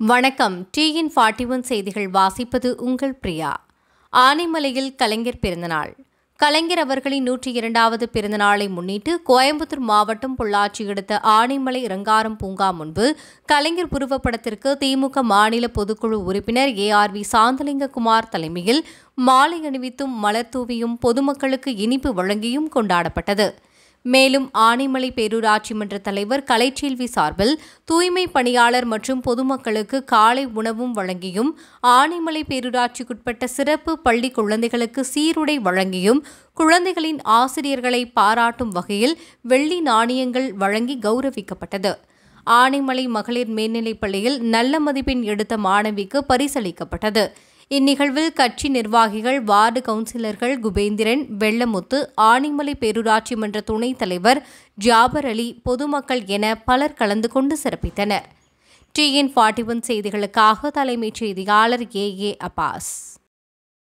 வணக்கம். டிஎன் 41 செய்திகள் வாசிப்பது உங்கள் பிரியா. ஆனைமலையில் கலைஞர் பிறந்தநாள். கலைஞர் அவர்களின் 102வது பிறந்தநாளை முன்னிட்டு கோயம்புத்தூர் மாவட்டம் பொள்ளாச்சி அடுத்த ஆனைமலை இரங்காரம் பூங்கா முன்பு கலைஞர் உருவப்படத்திற்கு திமுக மாநில பொதுக்குழு உறுப்பினர் ஏஆர்வி சாந்தலிங்ககுமார் தலைமையில் மாலை அணிவித்தும் மலர் தூவியும் பொதுமக்களுக்கு இனிப்பு வழங்கியும் கொண்டாடப்பட்டது. மேலும் ஆனைமலை பேரூராட்சி மன்ற தலைவர் கலைச்செல்வி சார்பில் தூய்மை பணியாளர் மற்றும் பொதுமக்களுக்கு காலை உணவும் வழங்கியும் ஆனைமலை பேரூராட்சிக்குட்பட்ட சிறப்பு பள்ளி குழந்தைகளுக்கு சீருடை வழங்கியும் குழந்தைகளின் ஆசிரியர்களை பாராட்டும் வகையில் வெள்ளி நாணயங்கள் வழங்கி கௌரவிக்கப்பட்டது. ஆனைமலை மகளிர் மேல்நிலைப் பள்ளியில் நல்ல மதிப்பெண் எடுத்த மாணவிக்கு பரிசளிக்கப்பட்டது. இந்நிகழ்வில் கட்சி நிர்வாகிகள், வார்டு கவுன்சிலர்கள் குபேந்திரன், வெள்ளமுத்து, ஆனைமலை பேரூராட்சி மன்ற துணைத் தலைவர் ஜாபர் அலி, பொதுமக்கள் என பலர் கலந்து கொண்டு சிறப்பித்தனர். டிஎன் 41 செய்திகளுக்காக தலைமைச் செய்தியாளர் ஏ. அப்பாஸ்.